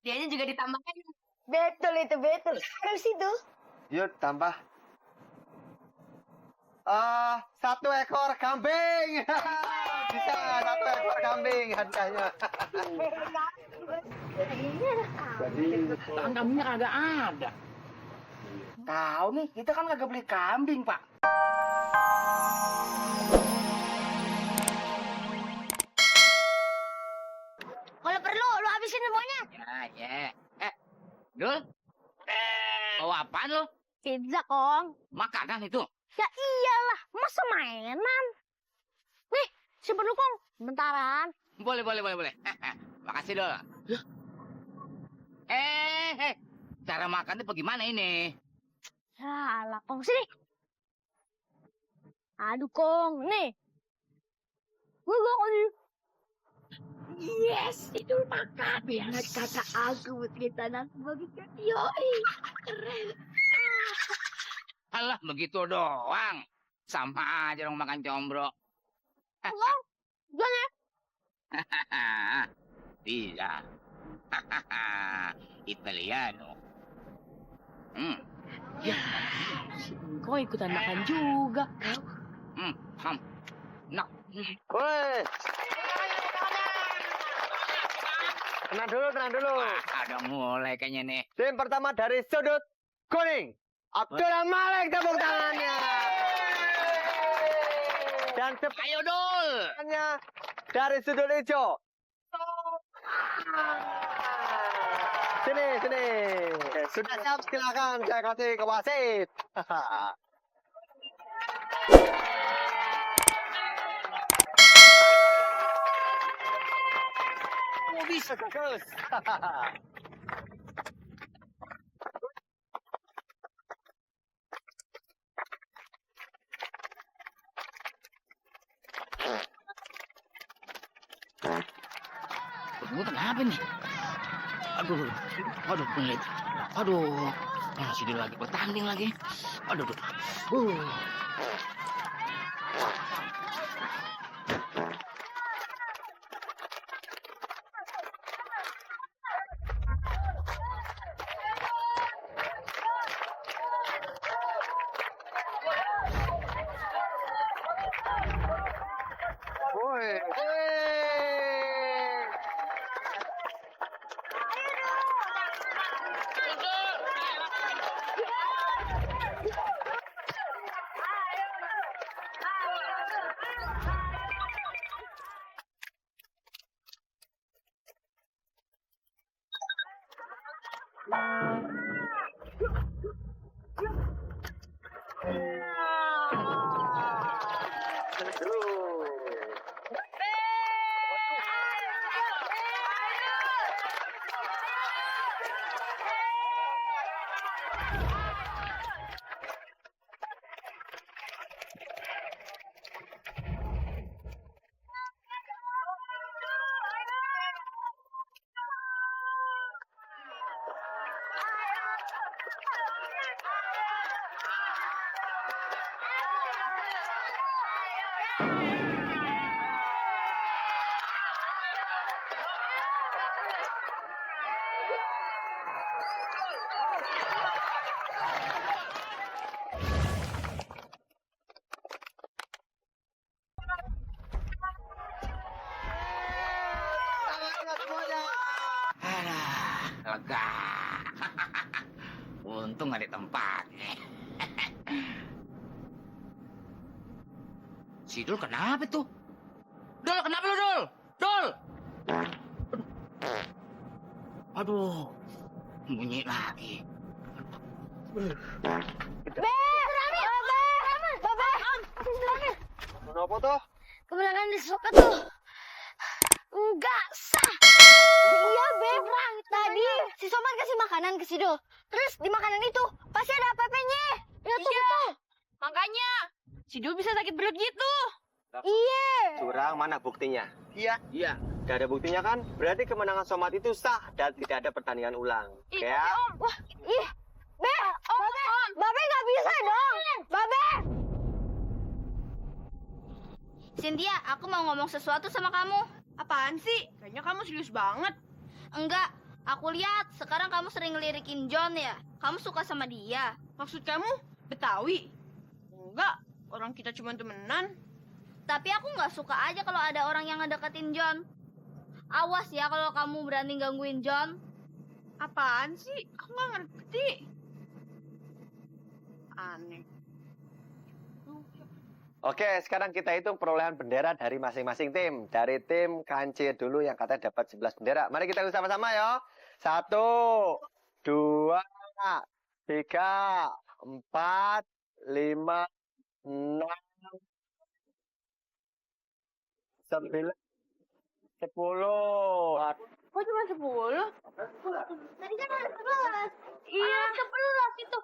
Dianya juga ditambahin. Betul itu, betul. Harus itu. Yuk, tambah. 1 ekor kambing. Bisa 1 ekor kambing hadiahnya. Jadi Kambingnya kagak ada. Tahu nih, kita kan kagak beli kambing, Pak. Kalau perlu, lu habisin semuanya. Ya. Dul. Bawa apaan lo? Pizza, Kong. Makanan itu. Ya iyalah, masa mainan? Nih, simpen lu, Kong. Bentaran. Boleh. Makasih, Dul. Cara makannya bagaimana ini? Salah, Kong. Sini. Aduh, Kong. Nih. Gue Kong. Yes, itu makan. Biar kata aku kita nanti bagikan. Yoi, keren. Alah, begitu doang. Sama aja dong makan combro. Kong, jangan. Iya. Italiano. Ya, kok ikutan makan juga. Nah. woi. Tenang dulu. Ada mulai kayaknya nih. Tim pertama dari sudut kuning. Abdullah Malik, tepuk tangannya. Dan Ayo, Dul. sebenarnya dari sudut hijau. Sini. Sudah siap, silakan saya kasih ke wasit. Bisa terus. Gue kenapa nih? Aduh, pelit. Masih dulu lagi bertanding lagi. Aduh. Woi. Lega. Untung ada tempatnya. Si Dul kenapa tuh? Dul, kenapa lu, Dul? Dul! Aduh, bunyi lagi. Kenapa tuh? Kebelangan disuka tuh. Enggak sah. Iya, Beb. Tadi si Soman kasih makanan ke si Dul. Terus di makanan itu pasti ada apa-apanya. Ya tuh, betul. Makanya si Dul bisa sakit perut gitu. Iya. Curang, mana buktinya? Iya. Tidak ada buktinya kan? Berarti kemenangan Somad itu sah dan tidak ada pertandingan ulang. Ya? Wah, ih. Beb, Babe nggak bisa dong. Babe. Cynthia, aku mau ngomong sesuatu sama kamu. Apaan sih? Kayaknya kamu serius banget. Enggak, Aku lihat sekarang kamu sering ngelirikin John ya. Kamu suka sama dia. Maksud kamu Betawi? Enggak, orang kita cuma temenan. Tapi aku nggak suka aja kalau ada orang yang ngedeketin John. Awas ya kalau kamu berani gangguin John. Apaan sih? Aku nggak ngerti. Aneh. Oke, sekarang kita hitung perolehan bendera dari masing-masing tim. Dari tim KNC dulu yang katanya dapat 11 bendera. Mari kita hitung sama-sama ya. 1, 2, 3, 4, 5, 6, 9, 10. Kok cuma 10? Tadi kan ada 11. Iya, 11 itu.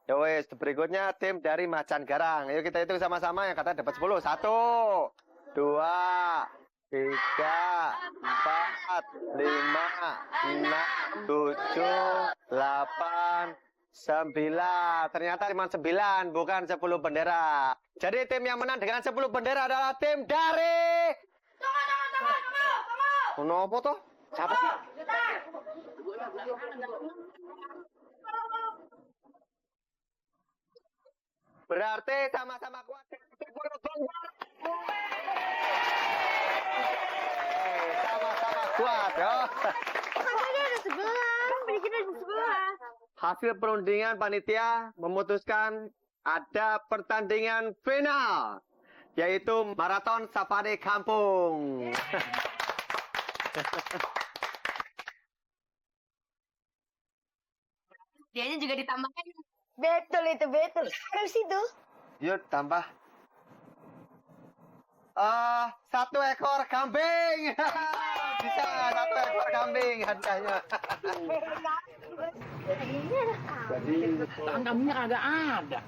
Ya wes, berikutnya tim dari Macan Garang. Ayo kita hitung sama-sama yang kata dapat 10. 1, 2, 3, 4, 5, 6, 7, 8, 9. Ternyata cuma 9, bukan 10 bendera. Jadi tim yang menang dengan 10 bendera adalah tim dari... Tunggu. Apa tuh? Siapa sih? Berarti sama-sama kuat. Sama-sama kuat ya. Katanya ada 11. Bikin ada 11. Hasil perundingan panitia memutuskan ada pertandingan final, yaitu maraton safari kampung. Dianya juga ditambahkan. Betul itu, betul. Harus itu. Yuk tambah. 1 ekor kambing. Bisa 1 ekor kambing hadiahnya. Kan kambingnya kagak ada.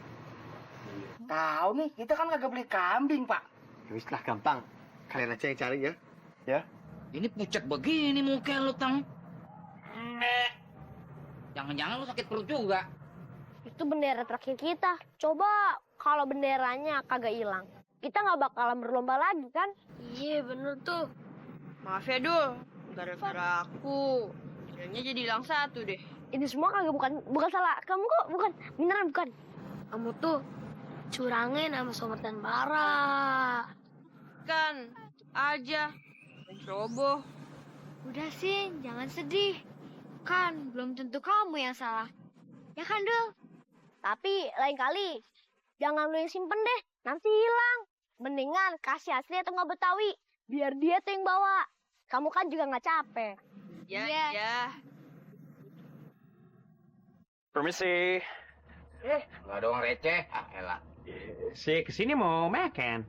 Tahu nih, kita kan kagak beli kambing, Pak. Ya wis lah, gampang. Kalian aja yang cari ya. Ya. Ini pucat begini muka lu, Tang. Jangan-jangan lu sakit perut juga. Itu bendera terakhir kita. Coba kalau benderanya kagak hilang, kita nggak bakalan berlomba lagi kan? Iya bener tuh. Maaf ya, Dul. Gara-gara aku. Kayaknya jadi hilang 1 deh. Ini semua kagak bukan salah kamu kok, bukan beneran bukan. Kamu tuh curangin sama Somad dan Bara. Kan, aja. Coba. Udah sih, jangan sedih. Kan belum tentu kamu yang salah. Ya kan, Dul? Tapi lain kali jangan lu yang simpen deh, nanti hilang. Mendingan kasih asli atau nggak Betawi, biar dia tuh yang bawa. Kamu kan juga nggak capek. Ya, Iya. ya. Permisi, Nggak ada orang receh. Ah, elah. saya kesini mau makan.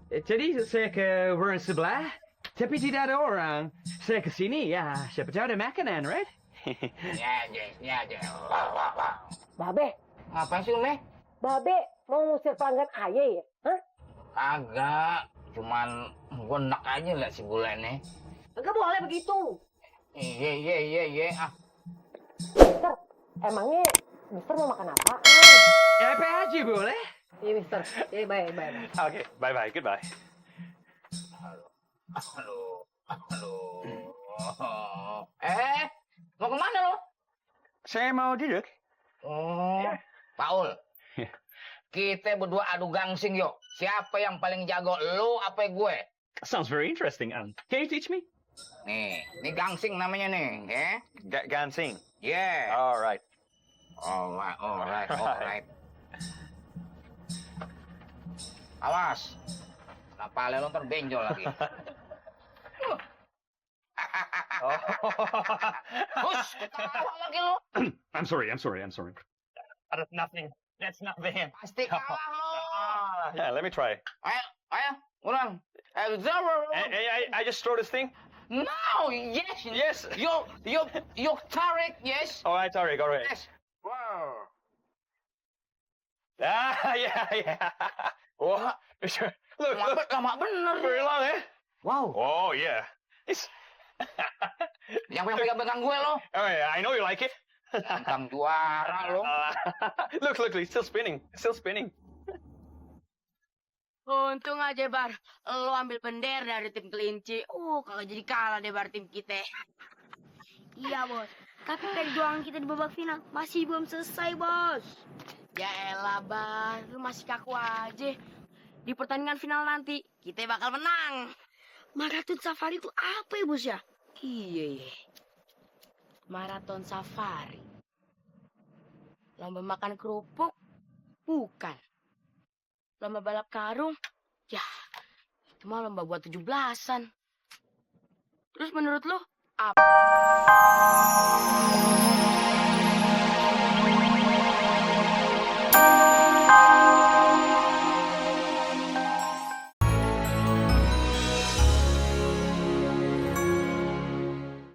Jadi saya ke warung sebelah, tapi tidak ada orang. Saya kesini ya, siapa tahu ada makanan, right? Ini aja. Wah. Babe, Ngapain sih lu, Meh? Babe mau ngusir pelanggan ayah ya? Hah? Agak. Cuman gue enak aja liat si bulannya. Enggak boleh begitu. Iya. Ah, Mister, emangnya Mister mau makan apa? Apa aja boleh? Iya, Mister. Iya, baik. Oke, bye-bye, goodbye. Halo. Mau kemana lo? Saya mau duduk. Oh, Paul. Kita berdua adu gangsing yuk. Siapa yang paling jago, lu apa gue? Sounds very interesting. Can you teach me? Nih, ini gangsing namanya nih, ya? Gansing. Yeah. All right. Alright. Awas. Kenapa lo terbenjol lagi? Hush, ketawa lagi lo. I'm sorry. That's nothing. Pasti kalah lo. Yeah, let me try. Ayo, ulang. I just throw this thing. No, yes. Yes. You Tarek, yes. All right. Yes. Wow. Yeah. Oh, look. Lama bener. Very long, eh? Wow. Oh, yeah. It's... Yang pegang gue lo. Oh, yeah, I know you like it. Tentang juara lo. Look, it's still spinning. Untung aja, Bar. Lo ambil bendera dari tim kelinci. Kagak jadi kalah deh, Bar, tim kita. Iya, Bos. Tapi perjuangan kita di babak final masih belum selesai, Bos. Ya elah, Bang. Lu masih kaku aja. Di pertandingan final nanti, kita bakal menang. Marathon safari itu apa ya, Bos ya? Iya. Maraton safari. Lomba makan kerupuk? Bukan. Lomba balap karung? Ya, itu mah lomba buat 17-an. Terus menurut lo, apa?